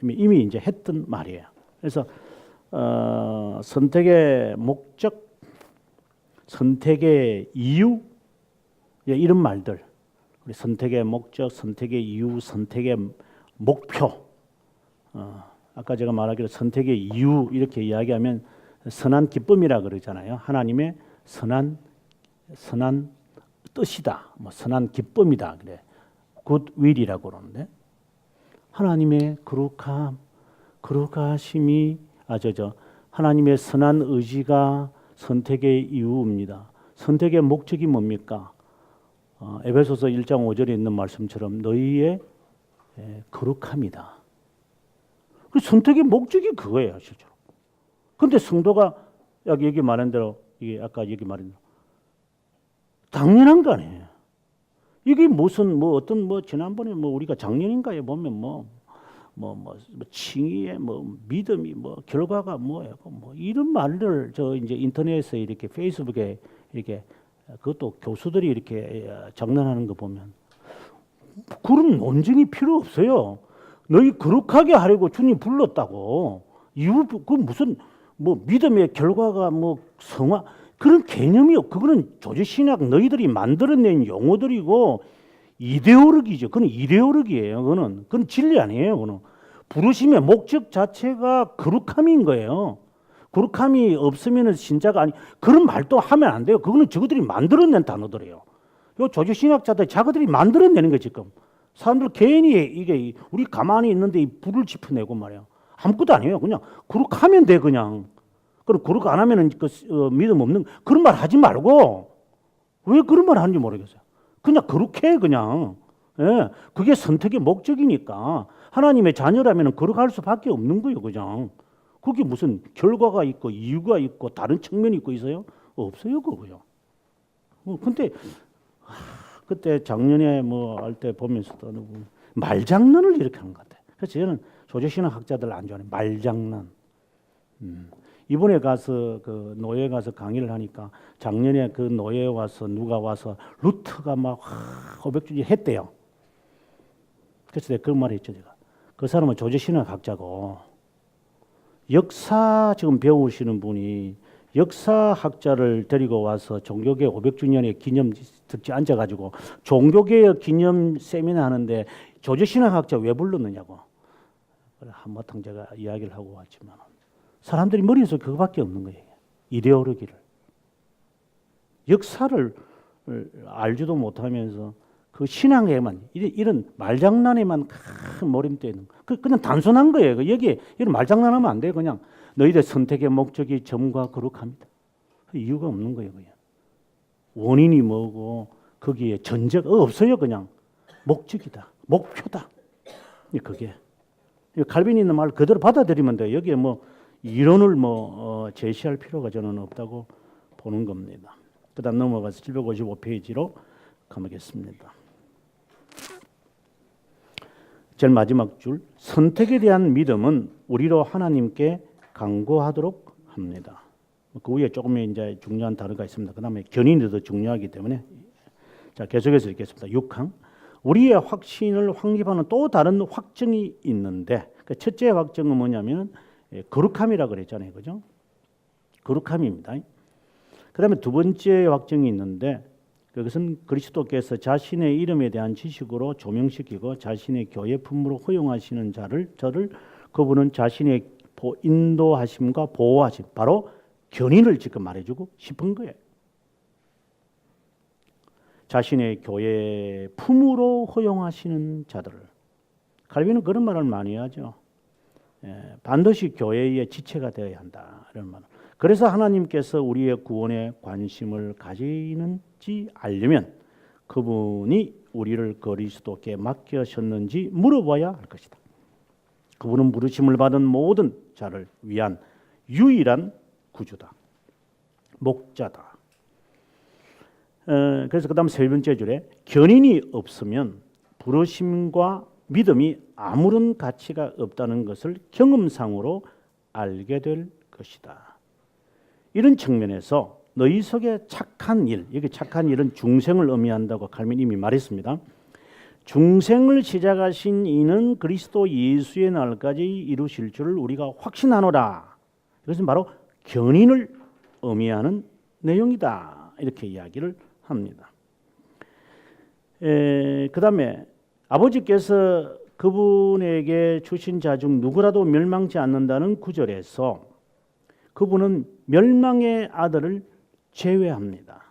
이미 이제 했던 말이에요. 그래서 선택의 목적, 선택의 이유, 이런 말들, 우리 선택의 목적, 선택의 이유, 선택의 목표. 아까 제가 말하기로 선택의 이유 이렇게 이야기하면 선한 기쁨이라 그러잖아요. 하나님의 선한 뜻이다, 뭐 선한 기쁨이다 그래. good will이라고 그러는데 하나님의 거룩하심이 하나님의 선한 의지가 선택의 이유입니다. 선택의 목적이 뭡니까? 에베소서 1장 5절에 있는 말씀처럼 너희의 거룩함이다. 그 선택의 목적이 그거예요, 실제로. 근데 성도가 여기 말한 대로 이게 아까 여기 말한 대로 당연한 거 아니에요. 이게 무슨 어떤 지난번에 우리가 작년인가에 보면 칭의의 믿음이 결과가 뭐예요? 이런 말을 이제 인터넷에 이렇게 페이스북에 이렇게 그것도 교수들이 이렇게 장난하는 거 보면 그런 논쟁이 필요 없어요. 너희 거룩하게 하려고 주님 불렀다고. 이유 그 무슨 믿음의 결과가 성화 그런 개념이 그거는 조지신학 너희들이 만들어낸 용어들이고 이데올로기죠. 그건 이데올로기예요. 그건 진리 아니에요. 그건 부르심의 목적 자체가 거룩함인 거예요. 거룩함이 없으면은 신자가 아니 그런 말도 하면 안 돼요. 그거는 저들이 만들어낸 단어들이에요. 요 조지신학자들 자기들이 만들어내는 거 지금. 사람들 괜히 이게 우리 가만히 있는데 이 불을 지펴내고 말이야. 아무것도 아니에요. 그냥 거룩하면 돼 그냥. 그럼 거룩 안 하면은 믿음 없는 그런 말 하지 말고 왜 그런 말 하는지 모르겠어요. 그냥 거룩해 그냥. 예, 그게 선택의 목적이니까 하나님의 자녀라면 거룩할 수밖에 없는 거예요 그냥. 그게 무슨 결과가 있고 이유가 있고 다른 측면이 있고 있어요? 없어요 그거요. 근데 그때 작년에 할 때 보면서도 말장난을 이렇게 하는 것 같아요. 그래서 저는 조지신학 학자들 안 좋아해요. 말장난. 이번에 가서 그 노예 가서 강의를 하니까 작년에 그 노예 와서 누가 와서 루트가 막 고백주의 했대요. 그래서 내가 그런 말 했죠 제가. 그 사람은 조지신학 학자고 역사 지금 배우시는 분이 역사학자를 데리고 와서 종교개혁 500주년의 기념 특집 앉아가지고 종교개혁 기념 세미나 하는데 조지신학학자 왜 불렀느냐고. 한바탕 제가 이야기를 하고 왔지만 사람들이 머릿속에 그거밖에 없는 거예요. 이데올로기를. 역사를 알지도 못하면서 그 신앙에만 이런 말장난에만 큰 몰입되어 있는 거. 그냥 단순한 거예요. 여기에 이런 말장난하면 안 돼요. 그냥 너희들 선택의 목적이 점과 거룩합니다. 이유가 없는 거예요. 그냥. 원인이 뭐고 거기에 전제가 없어요. 그냥 목적이다. 목표다. 그게. 칼빈이 있는 말 그대로 받아들이면 돼요. 여기에 이론을 제시할 필요가 저는 없다고 보는 겁니다. 그 다음 넘어가서 755페이지로 가보겠습니다. 제일 마지막 줄. 선택에 대한 믿음은 우리로 하나님께 간구하도록 합니다. 그 위에 조금 이제 중요한 단어가 있습니다. 그 다음에 견인이 더 중요하기 때문에 자 계속해서 읽겠습니다. 6항. 우리의 확신을 확립하는 또 다른 확정이 있는데 그 첫째 확정은 뭐냐면 거룩함이라고 그랬잖아요. 그죠? 거룩함입니다. 그 다음에 두 번째 확정이 있는데 그것은 그리스도께서 자신의 이름에 대한 지식으로 조명시키고 자신의 교회 품으로 허용하시는 저를 그분은 자신의 인도하심과 보호하심 바로 견인을 지금 말해주고 싶은 거예요. 자신의 교회 품으로 허용하시는 자들을. 칼빈은 그런 말을 많이 하죠. 반드시 교회의 지체가 되어야 한다. 이런 말. 그래서 하나님께서 우리의 구원에 관심을 가지는지 알려면 그분이 우리를 그리스도께 맡기셨는지 물어봐야 할 것이다. 그분은 부르심을 받은 모든 자를 위한 유일한 구주다. 목자다. 그래서 그 다음 세 번째 줄에 견인이 없으면 부르심과 믿음이 아무런 가치가 없다는 것을 경험상으로 알게 될 것이다. 이런 측면에서 너희 속에 착한 일, 여기 착한 일은 중생을 의미한다고 칼빈이 말했습니다. 중생을 시작하신 이는 그리스도 예수의 날까지 이루실 줄을 우리가 확신하노라. 이것은 바로 견인을 의미하는 내용이다. 이렇게 이야기를 합니다. 그 다음에 아버지께서 그분에게 주신 자 중 누구라도 멸망치 않는다는 구절에서 그분은 멸망의 아들을 제외합니다.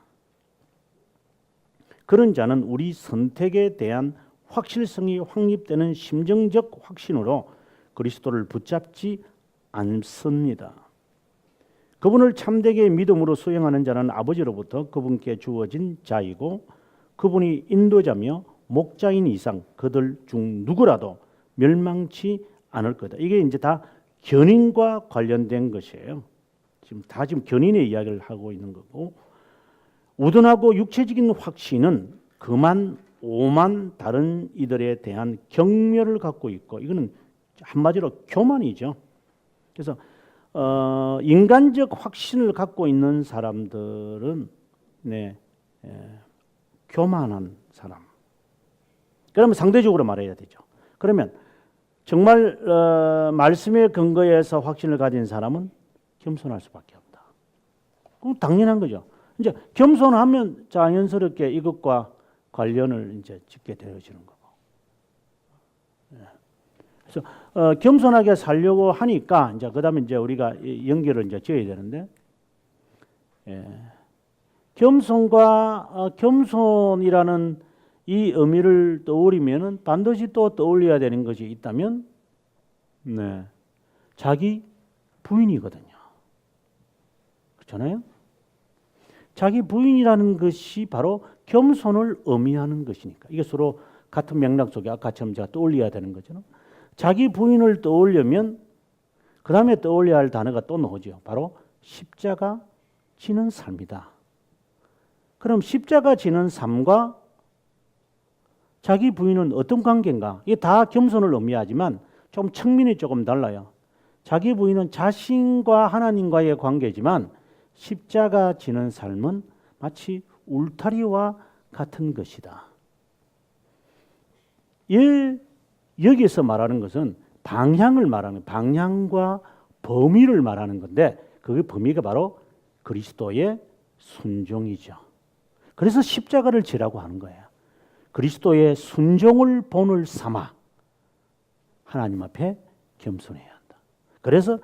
그런 자는 우리 선택에 대한 확실성이 확립되는 심정적 확신으로 그리스도를 붙잡지 않습니다. 그분을 참되게 믿음으로 수용하는 자는 아버지로부터 그분께 주어진 자이고 그분이 인도자며 목자인 이상 그들 중 누구라도 멸망치 않을 거다. 이게 이제 다 견인과 관련된 것이에요. 지금 견인의 이야기를 하고 있는 거고, 우둔하고 육체적인 확신은 그만 오만 다른 이들에 대한 경멸을 갖고 있고, 이거는 한마디로 교만이죠. 그래서 인간적 확신을 갖고 있는 사람들은 교만한 사람. 그러면 상대적으로 말해야 되죠. 그러면 정말 말씀의 근거에서 확신을 가진 사람은 겸손할 수밖에 없다. 그럼 당연한 거죠. 이제 겸손하면 자연스럽게 이것과 관련을 이제 짓게 되어지는 거고. 그래서 겸손하게 살려고 하니까 이제 그다음에 이제 우리가 연결을 이제 지어야 되는데, 겸손이라는 이 의미를 떠올리면은 반드시 또 떠올려야 되는 것이 있다면, 자기 부인이거든요. 그렇잖아요? 자기 부인이라는 것이 바로 겸손을 의미하는 것이니까. 이게 서로 같은 맥락 속에 아까처럼 제가 떠올려야 되는 거죠. 자기 부인을 떠올리면 그 다음에 떠올려야 할 단어가 또 나오죠. 바로 십자가 지는 삶이다. 그럼 십자가 지는 삶과 자기 부인은 어떤 관계인가? 이게 다 겸손을 의미하지만 좀 측면이 조금 달라요. 자기 부인은 자신과 하나님과의 관계지만 십자가 지는 삶은 마치 울타리와 같은 것이다. 여기서 말하는 것은 방향을 말하는, 방향과 범위를 말하는 건데, 그 범위가 바로 그리스도의 순종이죠. 그래서 십자가를 지라고 하는 거예요. 그리스도의 순종을 본을 삼아 하나님 앞에 겸손해야 한다. 그래서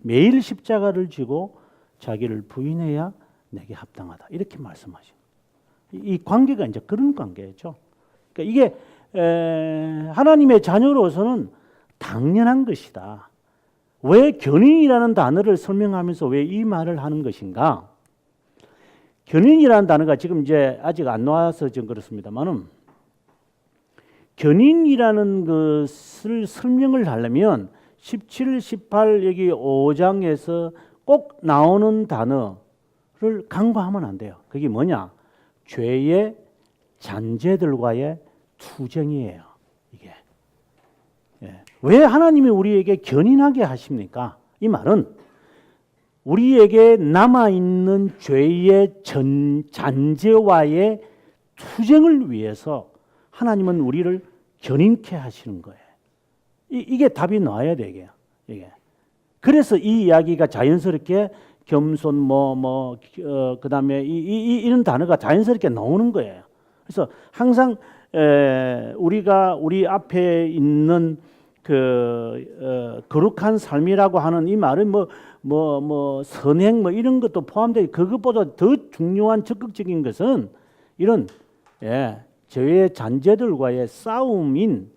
매일 십자가를 지고 자기를 부인해야 내게 합당하다. 이렇게 말씀하신 거예요. 이 관계가 이제 그런 관계죠. 그러니까 이게 하나님의 자녀로서는 당연한 것이다. 왜 견인이라는 단어를 설명하면서 왜 이 말을 하는 것인가? 견인이라는 단어가 지금 이제 아직 안 나와서 좀 그렇습니다만은, 견인이라는 것을 설명을 하려면 17, 18 여기 5장에서 꼭 나오는 단어를 간과하면 안 돼요. 그게 뭐냐? 죄의 잔재들과의 투쟁이에요. 이게. 왜 하나님이 우리에게 견인하게 하십니까? 이 말은 우리에게 남아있는 죄의 잔재와의 투쟁을 위해서 하나님은 우리를 견인케 하시는 거예요. 이게 답이 나와야 되게요. 이게. 그래서 이 이야기가 자연스럽게 겸손 그다음에 이런 단어가 자연스럽게 나오는 거예요. 그래서 항상 우리 앞에 있는 거룩한 삶이라고 하는 이 말은 선행 이런 것도 포함되어, 그것보다 더 중요한 적극적인 것은 이런 죄의 잔재들과의 싸움인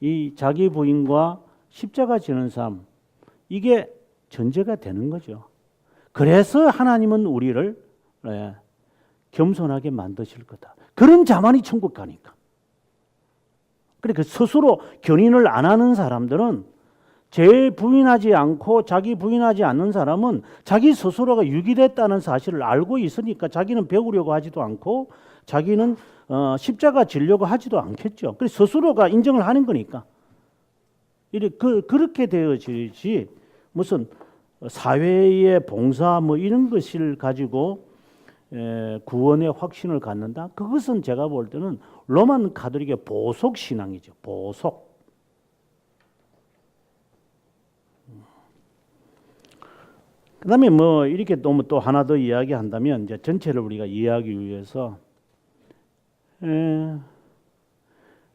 이 자기 부인과 십자가 지는 삶, 이게 전제가 되는 거죠. 그래서 하나님은 우리를 겸손하게 만드실 거다. 그런 자만이 천국 가니까. 그러니까 스스로 견인을 안 하는 사람들은, 죄 부인하지 않고 자기 부인하지 않는 사람은 자기 스스로가 유기됐다는 사실을 알고 있으니까 자기는 배우려고 하지도 않고 자기는 십자가 지려고 하지도 않겠죠. 그래서 스스로가 인정을 하는 거니까. 그렇게 되어지지 무슨 사회의 봉사 뭐 이런 것을 가지고 구원의 확신을 갖는다. 그것은 제가 볼 때는 로만 가톨릭의 보속 신앙이죠. 보속. 그다음에 뭐 이렇게 또 하나 더 이야기한다면 이제 전체를 우리가 이해하기 위해서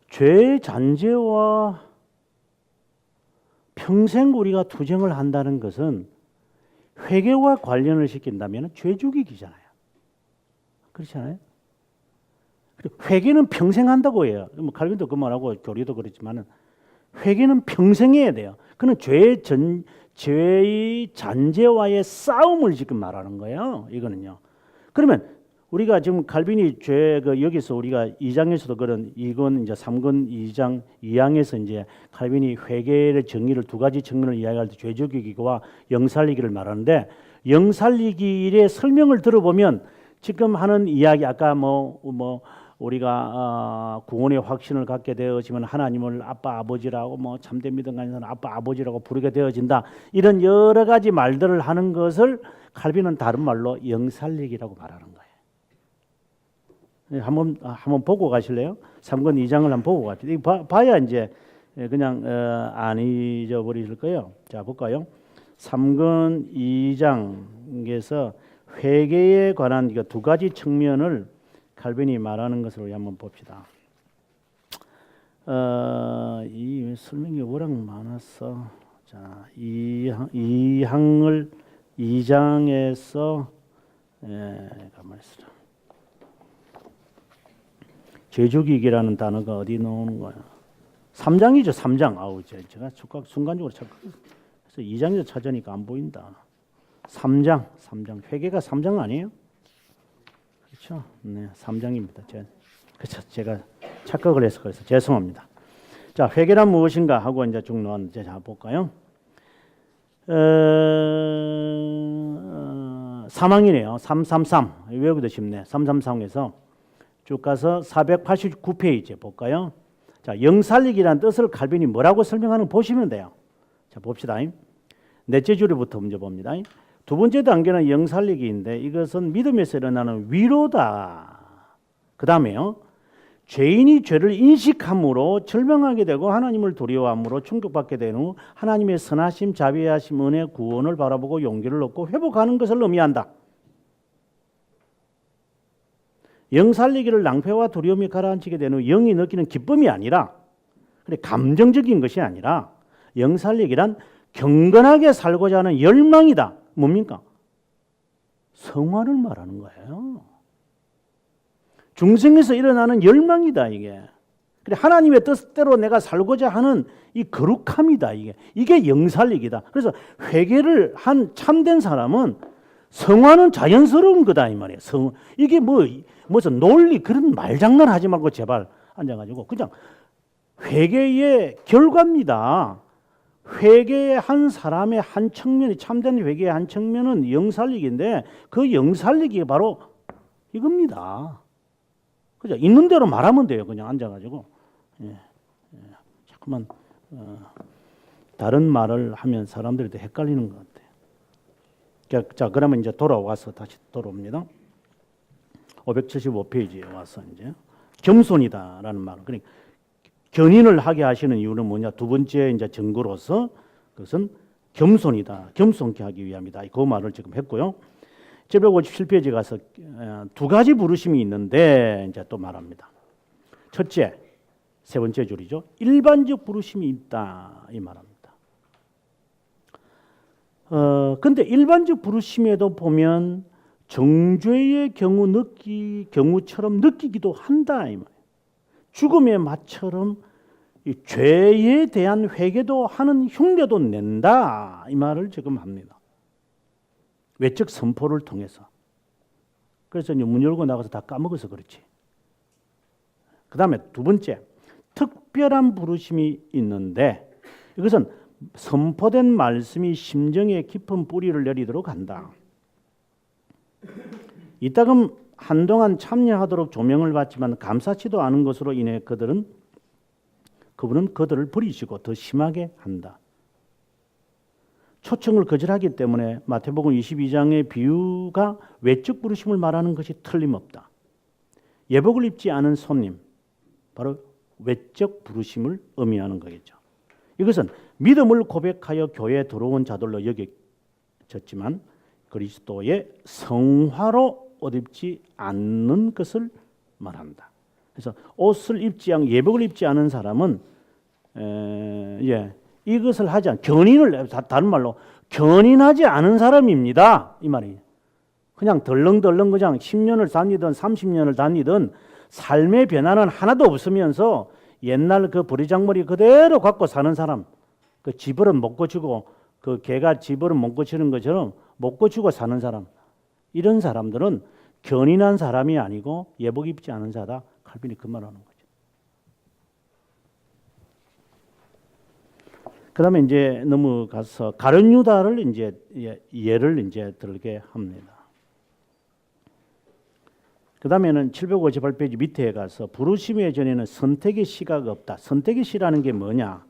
죄의 잔재와 평생 우리가 투쟁을 한다는 것은 회개와 관련을 시킨다면 죄 죽이기잖아요. 그렇잖아요. 회개는 평생 한다고 해요. 뭐 칼빈도 그 말하고 교리도 그렇지만은 회개는 평생 해야 돼요. 그는 죄의 잔재와의 싸움을 지금 말하는 거예요. 이거는요. 그러면 우리가 지금 칼빈이 여기서 우리가 2장에서도 그런 이건 이제 3권 2장 2항에서 이제 칼빈이 회개의 정의를 두 가지 측면을 이야기할 때 죄 죽이기와 영살리기를 말하는데 영살리기의 설명을 들어보면 지금 하는 이야기 아까 우리가 구원의 확신을 갖게 되어지면 하나님을 아빠 아버지라고 뭐 참된 믿음 가진 사람 아빠 아버지라고 부르게 되어진다. 이런 여러 가지 말들을 하는 것을 칼빈은 다른 말로 영살리기라고 말하는 거예요. 한번 보고 가실래요? 3권 2장을 한번 보고 가시죠. 이거 봐야 이제 그냥 안 잊어버리실 거예요. 자, 볼까요? 3권 2장에서 회개에 관한 두 가지 측면을 칼빈이 말하는 것을 우리 한번 봅시다. 이 설명이 워낙 많았어. 자, 2장에서 가만히 있어라. 죄 죽이기라는 단어가 어디 나오는 거야? 3장이죠, 3장. 아우, 제가 순간적으로 그래서 2장에서 찾으니까 안 보인다. 3장. 회개가 3장 아니에요? 그렇죠? 네, 3장입니다. 그렇죠. 제가 착각을 해서 그래서 죄송합니다. 자, 회개란 무엇인가 하고 이제 쭉 나왔는데 자 볼까요? 사망이네요. 333 외우기도 쉽네. 333에서 쭉 가서 489페이지 볼까요? 자, 영살리기란 뜻을 칼빈이 뭐라고 설명하는 보시면 돼요. 자, 봅시다. 넷째 줄부터 먼저 봅니다. 두 번째 단계는 영살리기인데 이것은 믿음에서 일어나는 위로다. 그 다음에요. 죄인이 죄를 인식함으로 절망하게 되고 하나님을 두려워함으로 충격받게 된 후 하나님의 선하심, 자비하심, 은혜, 구원을 바라보고 용기를 얻고 회복하는 것을 의미한다. 영살리기를 낭패와 두려움이 가라앉히게 된 후 영이 느끼는 기쁨이 아니라 감정적인 것이 아니라 영살리기란 경건하게 살고자 하는 열망이다. 뭡니까? 성화를 말하는 거예요. 중생에서 일어나는 열망이다 이게. 그래 하나님의 뜻대로 내가 살고자 하는 이 거룩함이다 이게 영살리기다. 그래서 회개를 한 참된 사람은 성화는 자연스러운 거다 이 말이에요. 이게 무슨 논리 그런 말장난 하지 말고 제발 앉아가지고 그냥 회개의 결과입니다. 회개의 한 사람의 한 측면이 참된 회개의 한 측면은 영살리기인데 그 영살리기가 바로 이겁니다. 그죠? 있는 대로 말하면 돼요. 그냥 앉아가지고 자꾸만 다른 말을 하면 사람들이 더 헷갈리는 것 같아요. 자, 그러면 이제 돌아와서 다시 돌아옵니다. 575페이지에 와서 이제 겸손이다라는 말. 그러니까 견인을 하게 하시는 이유는 뭐냐? 두 번째 이제 증거로서 그것은 겸손이다. 겸손케 하기 위함이다. 그 말을 지금 했고요. 757페이지 가서 두 가지 부르심이 있는데 이제 또 말합니다. 첫째, 세 번째 줄이죠. 일반적 부르심이 있다 이 말합니다. 근데 일반적 부르심에도 보면 정죄의 경우처럼 느끼기도 한다 이 말이에요. 죽음의 맛처럼 이 죄에 대한 회개도 하는 흉내도 낸다 이 말을 지금 합니다. 외적 선포를 통해서. 그래서 이제 문 열고 나가서 다 까먹어서 그렇지. 그 다음에 두 번째, 특별한 부르심이 있는데 이것은 선포된 말씀이 심정에 깊은 뿌리를 내리도록 한다. 이따금 한동안 참여하도록 조명을 받지만 감사치도 않은 것으로 인해 그분은 그들을 버리시고 더 심하게 한다. 초청을 거절하기 때문에 마태복음 22장의 비유가 외적 부르심을 말하는 것이 틀림없다. 예복을 입지 않은 손님, 바로 외적 부르심을 의미하는 거겠죠. 이것은 믿음을 고백하여 교회에 들어온 자들로 여겨졌지만 그리스도의 성화로 옷 입지 않는 것을 말한다. 그래서 옷을 입지 않고 예복을 입지 않은 사람은 이것을 하지 않 견인을 다른 말로 견인하지 않은 사람입니다. 이 말이에요. 그냥 덜렁덜렁 그냥 10년을 다니든 30년을 다니든 삶의 변화는 하나도 없으면서 옛날 그 버리장머리 그대로 갖고 사는 사람, 그 집어를 못 고치고 그 개가 집어를 못 고치는 것처럼 못 고치고 사는 사람, 이런 사람들은 견인한 사람이 아니고 예복 입지 않은 자다. 칼빈이 그 말하는 거죠. 그다음에 이제 넘어가서 가룟 유다를 이제 예를 이제 들게 합니다. 그다음에는 758페이지 밑에 가서 부르심의 전에는 선택의 시가 없다. 선택의 시라는 게 뭐냐?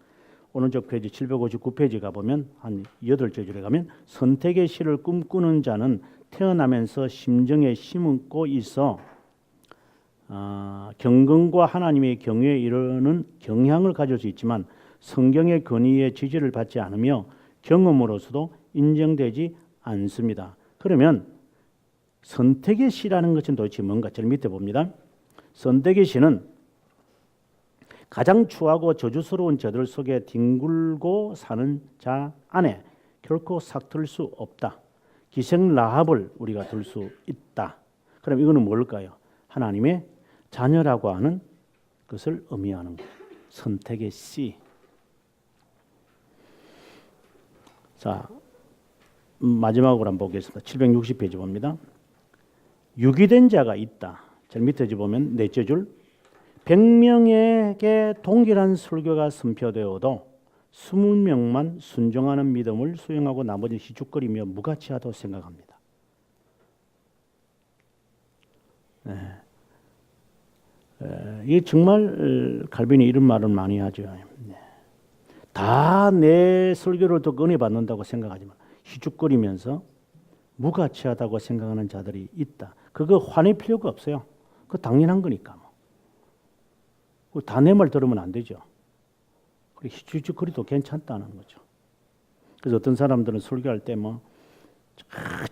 오른쪽 페이지 759페이지 가보면 한 8절에 가면 선택의 시를 꿈꾸는 자는 태어나면서 심정에 심고 있어 경건과 하나님의 경외에 이르는 경향을 가질 수 있지만 성경의 권위의 지지를 받지 않으며 경험으로서도 인정되지 않습니다. 그러면 선택의 시라는 것은 도대체 뭔가? 제일 밑에 봅니다. 선택의 시는 가장 추하고 저주스러운 저들 속에 뒹굴고 사는 자 안에 결코 삭틀 수 없다. 기생 라합을 우리가 들 수 있다. 그럼 이거는 뭘까요? 하나님의 자녀라고 하는 것을 의미하는 거예요. 선택의 씨. 자, 마지막으로 한번 보겠습니다. 760페이지 봅니다. 유기된 자가 있다. 제일 밑에 보면 넷째 줄 100명에게 동일한 설교가 선포되어도 20명만 순종하는 믿음을 수용하고 나머지 희죽거리며 무가치하다고 생각합니다. 이게 정말 칼빈이 이런 말을 많이 하죠. 다 내 설교를 또 은혜 받는다고 생각하지만 희죽거리면서 무가치하다고 생각하는 자들이 있다. 그거 화낼 필요가 없어요. 그거 당연한 거니까. 다 내 말 들으면 안 되죠. 희죽거리도 괜찮다는 거죠. 그래서 어떤 사람들은 설교할 때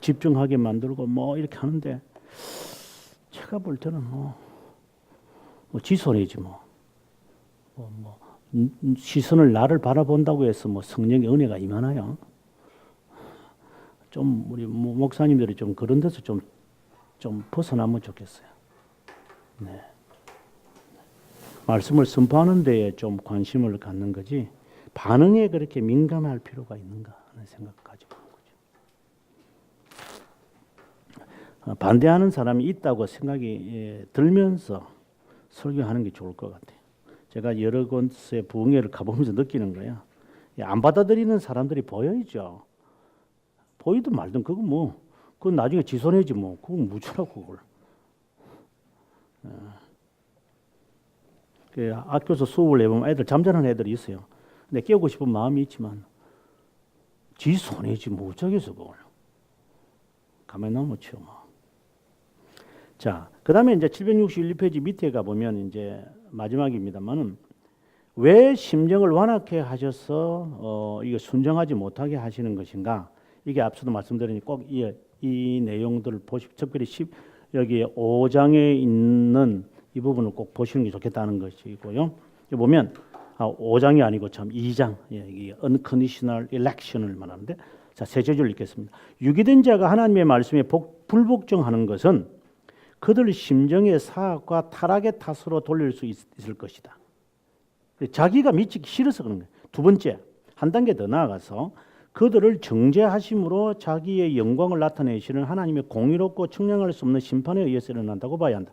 집중하게 만들고 이렇게 하는데 제가 볼 때는 지 손해지 시선을 나를 바라본다고 해서 성령의 은혜가 임하나요? 좀 우리 목사님들이 좀 그런 데서 좀 벗어나면 좋겠어요. 네. 말씀을 선포하는 데에 좀 관심을 갖는 거지 반응에 그렇게 민감할 필요가 있는가 하는 생각 가지고 하는 거죠. 반대하는 사람이 있다고 생각이 들면서 설교하는 게 좋을 것 같아요. 제가 여러 곳에 부흥회를 가보면서 느끼는 거야. 안 받아들이는 사람들이 보여야죠. 보이든 말든 그건 나중에 지손해지 그건 무죄라고 그걸. 학교에서 수업을 해보면 애들 잠자는 애들이 있어요. 근데 깨우고 싶은 마음이 있지만 지 손해지 어쩌겠어 그걸. 가만히 놓죠 자, 그다음에 이제 761페이지 밑에 가 보면 이제 마지막입니다만은 왜 심정을 완악해 하셔서 이거 순정하지 못하게 하시는 것인가? 이게 앞서도 말씀드리니 꼭 이 내용들을 특별히 여기 5장에 있는 이 부분을 꼭 보시는 게 좋겠다는 것이고요. 보면 5장이 아니고 참 2장 이 unconditional election을 말하는데 자, 세 줄 읽겠습니다. 유기된 자가 하나님의 말씀에 불복종하는 것은 그들 심정의 사악과 타락의 탓으로 돌릴 수 있을 것이다. 자기가 미치기 싫어서 그런 거예요. 두 번째, 한 단계 더 나아가서 그들을 정죄하심으로 자기의 영광을 나타내시는 하나님의 공의롭고 측량할 수 없는 심판에 의해서 일어난다고 봐야 한다.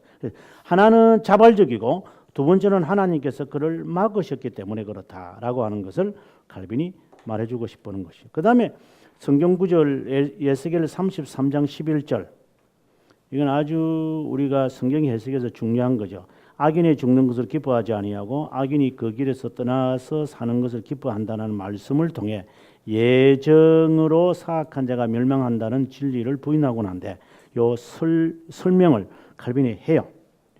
하나는 자발적이고 두 번째는 하나님께서 그를 막으셨기 때문에 그렇다라고 하는 것을 칼빈이 말해주고 싶은 것이죠. 그 다음에 성경 구절 에스겔 33장 11절 이건 아주 우리가 성경 해석에서 중요한 거죠. 악인이 죽는 것을 기뻐하지 아니하고 악인이 그 길에서 떠나서 사는 것을 기뻐한다는 말씀을 통해 예정으로 사악한 자가 멸망한다는 진리를 부인하곤 한데 요 설명을 칼빈이 해요.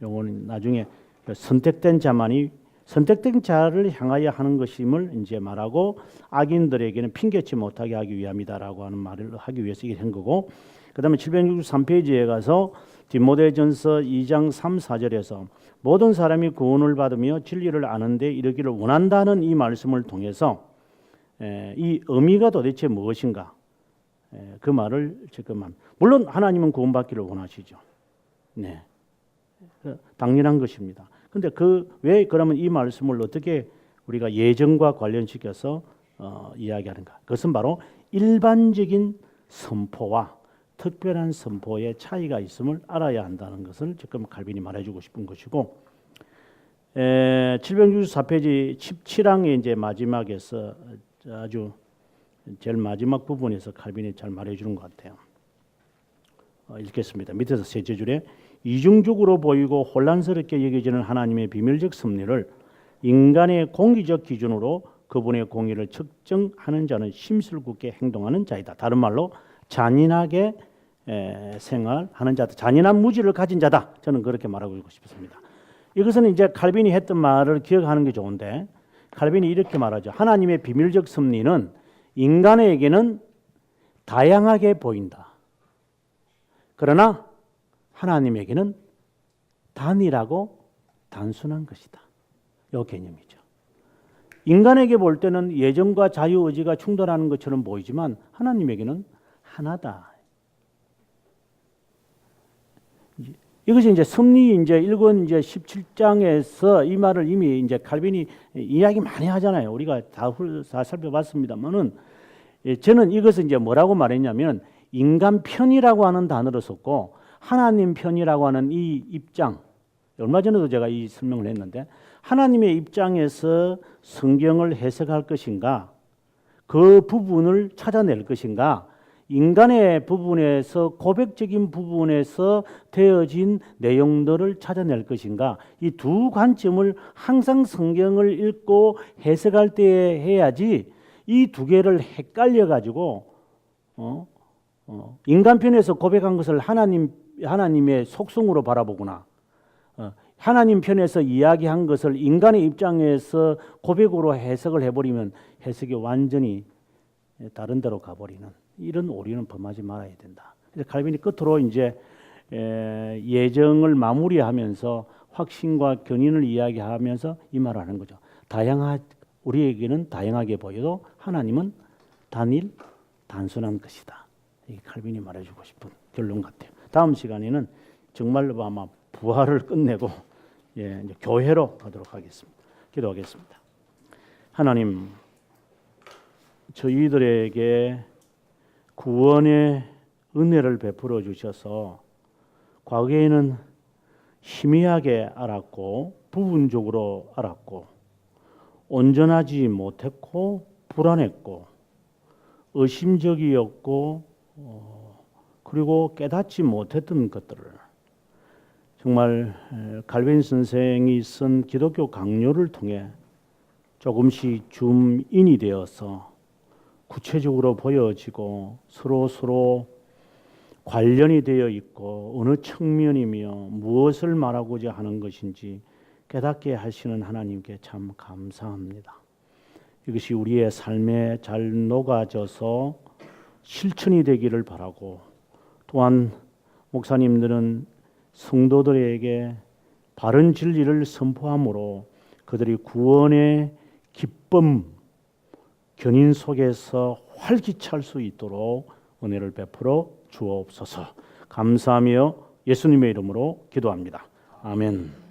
요거는 나중에 선택된 자를 향하여 하는 것임을 이제 말하고 악인들에게는 핑계치 못하게 하기 위함이다라고 하는 말을 하기 위해서 이렇게 한 거고, 그다음에 763페이지에 가서 디모데전서 2장 3, 4절에서 모든 사람이 구원을 받으며 진리를 아는데 이르기를 원한다는 이 말씀을 통해서 이 의미가 도대체 무엇인가, 그 말을 지금 물론 하나님은 구원받기를 원하시죠. 네, 당연한 것입니다. 근데 왜 그러면 이 말씀을 어떻게 우리가 예정과 관련시켜서 이야기하는가? 그것은 바로 일반적인 선포와 특별한 선포의 차이가 있음을 알아야 한다는 것을 지금 칼빈이 말해주고 싶은 것이고, 764페이지 17항의 이제 마지막에서 아주 제일 마지막 부분에서 칼빈이 잘 말해주는 것 같아요. 읽겠습니다. 밑에서 셋째 줄에 이중적으로 보이고 혼란스럽게 여겨지는 하나님의 비밀적 섭리를 인간의 공의적 기준으로 그분의 공의를 측정하는 자는 심술궂게 행동하는 자이다. 다른 말로 잔인하게 생활하는 자다. 잔인한 무지를 가진 자다. 저는 그렇게 말하고 싶습니다. 이것은 이제 칼빈이 했던 말을 기억하는 게 좋은데, 칼빈이 이렇게 말하죠. 하나님의 비밀적 섭리는 인간에게는 다양하게 보인다. 그러나 하나님에게는 단일하고 단순한 것이다. 이 개념이죠. 인간에게 볼 때는 예정과 자유의지가 충돌하는 것처럼 보이지만 하나님에게는 하나다. 이것이 이제 섭리 이제 읽은 이제 17장에서 이 말을 이미 이제 칼빈이 이야기 많이 하잖아요. 우리가 다 살펴봤습니다만은, 저는 이것을 이제 뭐라고 말했냐면 인간 편이라고 하는 단어를 썼고 하나님 편이라고 하는 이 입장, 얼마 전에도 제가 이 설명을 했는데, 하나님의 입장에서 성경을 해석할 것인가, 그 부분을 찾아낼 것인가, 인간의 부분에서 고백적인 부분에서 되어진 내용들을 찾아낼 것인가, 이 두 관점을 항상 성경을 읽고 해석할 때 해야지 이 두 개를 헷갈려 가지고 인간 편에서 고백한 것을 하나님의 속성으로 바라보거나 하나님 편에서 이야기한 것을 인간의 입장에서 고백으로 해석을 해버리면 해석이 완전히 다른 데로 가버리는 이런 오류는 범하지 말아야 된다. 그래서 칼빈이 끝으로 이제 예정을 마무리하면서 확신과 견인을 이야기하면서 이 말을 하는 거죠. 우리에게는 다양하게 보여도 하나님은 단순한 것이다. 이게 칼빈이 말해주고 싶은 결론 같아요. 다음 시간에는 정말로 아마 부활을 끝내고 이제 교회로 가도록 하겠습니다. 기도하겠습니다. 하나님, 저희들에게 구원의 은혜를 베풀어 주셔서 과거에는 희미하게 알았고 부분적으로 알았고 온전하지 못했고 불안했고 의심적이었고 그리고 깨닫지 못했던 것들을 정말 칼빈 선생이 쓴 기독교 강요를 통해 조금씩 줌인이 되어서 구체적으로 보여지고 서로 관련이 되어 있고 어느 측면이며 무엇을 말하고자 하는 것인지 깨닫게 하시는 하나님께 참 감사합니다. 이것이 우리의 삶에 잘 녹아져서 실천이 되기를 바라고, 또한 목사님들은 성도들에게 바른 진리를 선포함으로 그들이 구원의 기쁨, 견인 속에서 활기찰 수 있도록 은혜를 베풀어 주옵소서. 감사하며 예수님의 이름으로 기도합니다. 아멘.